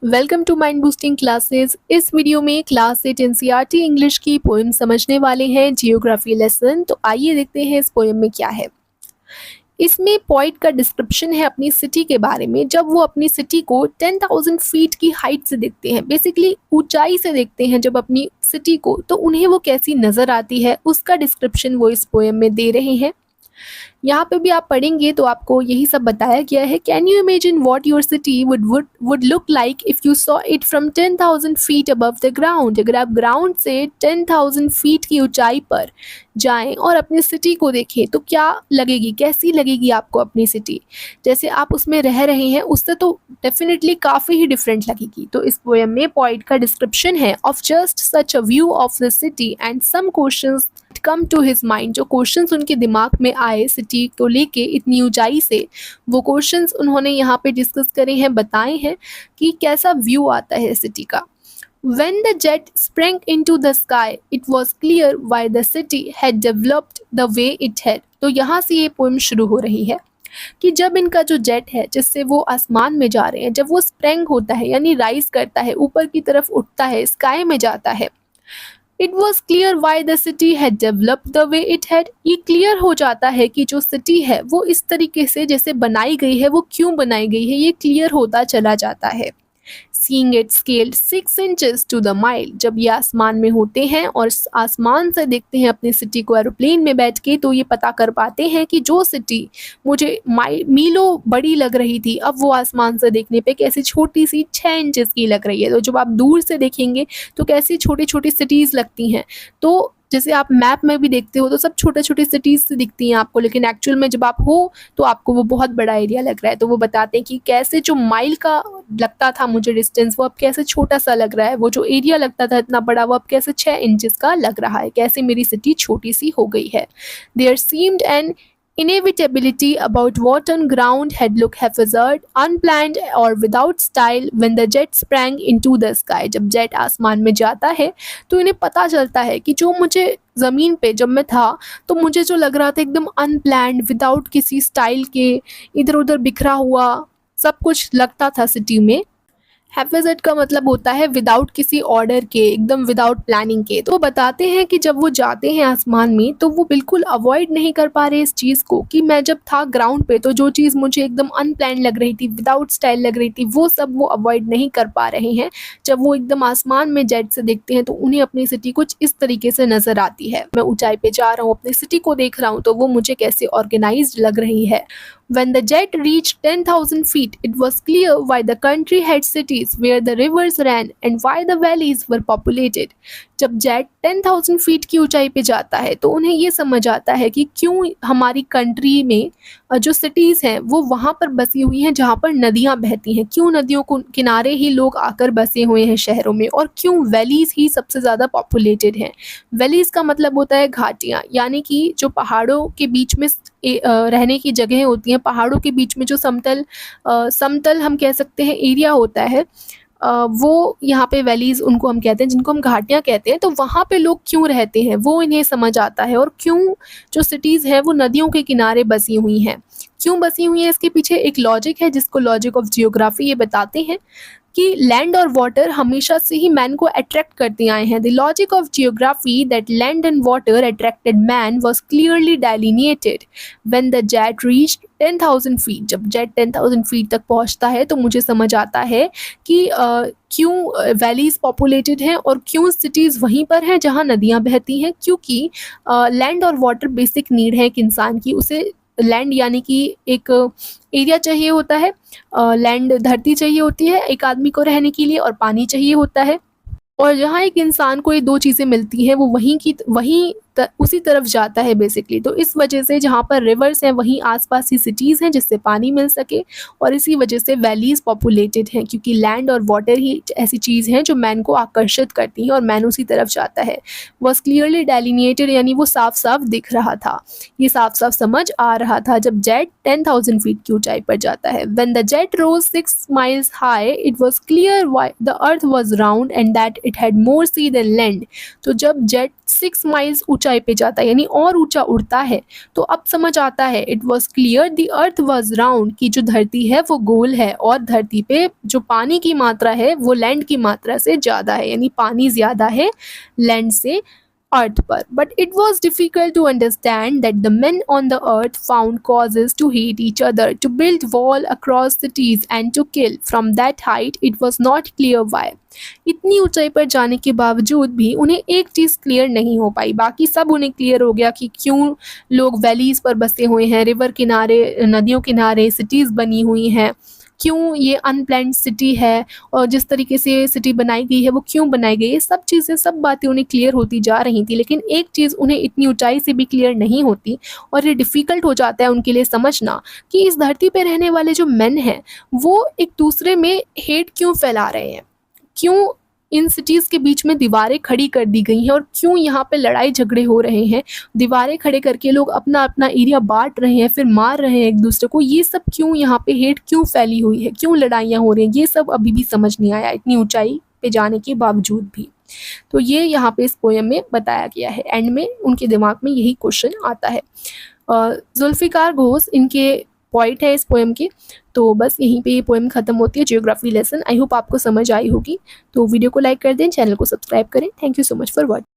Welcome to mind boosting classes. इस video में class 8 NCERT English की पोएम समझने वाले हैं, जियोग्राफी लेसन। तो आइए देखते हैं इस पोएम में क्या है। इसमें पोइट का डिस्क्रिप्शन है अपनी सिटी के बारे में। जब वो अपनी सिटी को 10,000 फीट की हाइट से देखते हैं, बेसिकली ऊंचाई से देखते हैं जब अपनी सिटी को, तो उन्हें वो कैसी नज़र आती है, उसका डिस्क्रिप्शन वो इस पोएम में दे रहे हैं। यहाँ पे भी आप पढ़ेंगे तो आपको यही सब बताया गया है। Can you imagine what your city would look like if you saw it from 10,000 feet above the ground. अगर आप ग्राउंड से 10,000 फीट की ऊंचाई पर जाएं और अपनी सिटी को देखें तो क्या लगेगी, कैसी लगेगी आपको अपनी सिटी। जैसे आप उसमें रह रहे हैं उससे तो डेफिनेटली काफ़ी ही डिफरेंट लगेगी। तो इस पोएम में पोइट का डिस्क्रिप्शन है of just such a view of the city and some questions come to his mind. जो क्वेश्चंस उनके दिमाग में आए सिटी को लेके इतनी ऊंचाई से, वो क्वेश्चंस उन्होंने यहाँ पे डिस्कस करे हैं, बताए हैं कि कैसा व्यू आता है सिटी का। When the jet sprang into the sky, it was clear why the city had developed the way it had। तो यहाँ से ये पोएम शुरू हो रही है कि जब इनका जो जेट है जिससे वो आसमान में जा रहे हैं, जब वो स्प्रेंग होता है यानी राइज करता है, ऊपर की तरफ उठता है, स्काई में जाता है, it was clear why the city had developed the way it had. ये क्लियर हो जाता है कि जो सिटी है वो इस तरीके से जैसे बनाई गई है, वो क्यों बनाई गई है, ये क्लियर होता चला जाता है। Seeing it scaled 6 inches to the mile। जब ये आसमान में होते हैं और आसमान से देखते हैं अपनी सिटी को एरोप्लेन में बैठ के, तो ये पता कर पाते हैं कि जो सिटी मुझे मीलों बड़ी लग रही थी, अब वो आसमान से देखने पे कैसी छोटी सी 6 इंचेस की लग रही है। तो जब आप दूर से देखेंगे तो कैसी छोटी छोटी सिटीज़ लगती हैं। तो जैसे आप मैप में भी देखते हो तो सब छोटे छोटे सिटीज़ से दिखती हैं आपको, लेकिन एक्चुअल में जब आप हो तो आपको वो बहुत बड़ा एरिया लग रहा है। तो वो बताते हैं कि कैसे जो माइल का लगता था मुझे डिस्टेंस, वो अब कैसे छोटा सा लग रहा है, वो जो एरिया लगता था इतना बड़ा, वो अब कैसे 6 इंचेस का लग रहा है, कैसे मेरी सिटी छोटी सी हो गई है। There seemed an inevitability about what on ground had looked haphazard, unplanned or without style when the jet sprang into the sky। जब जेट आसमान में जाता है तो इन्हें पता चलता है कि जो मुझे ज़मीन पे जब मैं था तो मुझे जो लग रहा था एकदम अनप्लैंड, विदाउट किसी स्टाइल के, इधर उधर बिखरा हुआ सब कुछ लगता था सिटी में। हैफेज़र्ड का मतलब होता है विदाउट किसी ऑर्डर के, एकदम विदाउट प्लानिंग के। तो वो बताते हैं कि जब वो जाते हैं आसमान में तो वो बिल्कुल अवॉइड नहीं कर पा रहे इस चीज़ को कि मैं जब था ग्राउंड पे तो जो चीज़ मुझे एकदम अनप्लान लग रही थी, विदाउट स्टाइल लग रही थी, वो सब वो अवॉइड नहीं कर पा रहे हैं। जब वो एकदम आसमान में जेट से देखते हैं तो उन्हें अपनी सिटी कुछ इस तरीके से नज़र आती है। मैं ऊंचाई पे जा रहा हूँ, अपनी सिटी को देख रहा हूँ, तो वो मुझे कैसे ऑर्गेनाइज्ड लग रही है। When the jet reached 10,000 feet, it was clear why the country had cities where the rivers ran and why the valleys were populated। जब जेट 10,000 फीट की ऊंचाई पे जाता है तो उन्हें ये समझ आता है कि क्यों हमारी कंट्री में जो सिटीज़ हैं वो वहाँ पर बसी हुई हैं जहाँ पर नदियाँ बहती हैं, क्यों नदियों को किनारे ही लोग आकर बसे हुए हैं शहरों में, और क्यों वैलीज़ ही सबसे ज़्यादा पॉपुलेटेड हैं। वैलीज़ का मतलब होता है घाटियाँ, यानी कि जो पहाड़ों के बीच में रहने की जगह होती हैं, पहाड़ों के बीच में जो समतल हम कह सकते हैं एरिया होता है, वो यहाँ पे वैलीज़ उनको हम कहते हैं, जिनको हम घाटियाँ कहते हैं। तो वहाँ पे लोग क्यों रहते हैं वो इन्हें समझ आता है, और क्यों जो सिटीज़ हैं वो नदियों के किनारे बसी हुई हैं, क्यों बसी हुई हैं, इसके पीछे एक लॉजिक है जिसको लॉजिक ऑफ जियोग्राफी ये बताते हैं कि लैंड और वाटर हमेशा से ही मैन को अट्रैक्ट करते आए हैं। The logic of geography that land and water attracted man was clearly delineated when the jet reached 10,000 feet. जब जेट 10,000 फीट तक पहुंचता है तो मुझे समझ आता है कि क्यों वैलीज़ पॉपुलेटेड हैं और क्यों सिटीज़ वहीं पर हैं जहां नदियां बहती हैं, क्योंकि लैंड और वाटर बेसिक नीड है एक इंसान की। उसे लैंड यानी कि एक एरिया चाहिए होता है, लैंड धरती चाहिए होती है एक आदमी को रहने के लिए, और पानी चाहिए होता है। और जहाँ एक इंसान को ये दो चीज़ें मिलती हैं वो उसी तरफ जाता है बेसिकली। तो इस वजह से जहाँ पर रिवर्स हैं वहीं आसपास ही सिटीज़ हैं जिससे पानी मिल सके, और इसी वजह से वैलीज़ पॉपुलेटेड हैं, क्योंकि लैंड और वाटर ही ऐसी चीज़ हैं जो मैन को आकर्षित करती हैं और मैन उसी तरफ जाता है। वॉज क्लियरली डेलिनेटेड यानी वो साफ साफ दिख रहा था, ये साफ साफ समझ आ रहा था जब जेट 10,000 फीट की ऊंचाई पर जाता है। When the jet rose 6 miles high, it was clear why the earth was round and that it had more sea than land। तो जब जेट 6 माइल्स ऊंचाई पे जाता है, यानी और ऊंचा उड़ता है। तो अब समझ आता है, it was clear the earth was round, कि जो धरती है वो गोल है और धरती पे जो पानी की मात्रा है वो लैंड की मात्रा से ज़्यादा है, यानी पानी ज़्यादा है लैंड से अर्थ पर। But it was difficult to understand that the men on the earth found causes to hate each other, to build wall across cities and to kill. From that height it was not clear why. इतनी ऊंचाई पर जाने के बावजूद भी उन्हें एक चीज़ clear नहीं हो पाई। बाकी सब उन्हें क्लियर हो गया कि क्यों लोग वैलीज़ पर बसे हुए हैं, रिवर किनारे, नदियों किनारे सिटीज़ बनी हुई हैं, क्यों ये अनप्लैन्ड सिटी है और जिस तरीके से सिटी बनाई गई है वो क्यों बनाई गई है। सब चीज़ें, सब बातें उन्हें क्लियर होती जा रही थी, लेकिन एक चीज़ उन्हें इतनी ऊंचाई से भी क्लियर नहीं होती और ये डिफ़िकल्ट हो जाता है उनके लिए समझना कि इस धरती पे रहने वाले जो मेन हैं वो एक दूसरे में हेट क्यों फैला रहे हैं, क्यों इन सिटीज़ के बीच में दीवारें खड़ी कर दी गई हैं और क्यों यहाँ पे लड़ाई झगड़े हो रहे हैं, दीवारें खड़े करके लोग अपना अपना एरिया बांट रहे हैं, फिर मार रहे हैं एक दूसरे को। ये सब क्यों, यहाँ पे हेट क्यों फैली हुई है, क्यों लड़ाइयाँ हो रही हैं, ये सब अभी भी समझ नहीं आया इतनी ऊंचाई पे जाने के बावजूद भी। तो ये यहाँ पे इस पोएम में बताया गया है। एंड में उनके दिमाग में यही क्वेश्चन आता है। जुल्फ़िकार घोष इनके पॉइंट है इस पोएम के। तो बस यहीं पे ये पोएम ख़त्म होती है, जियोग्राफी लेसन। आई होप आपको समझ आई होगी। तो वीडियो को लाइक कर दें, चैनल को सब्सक्राइब करें। Thank you so much for watching.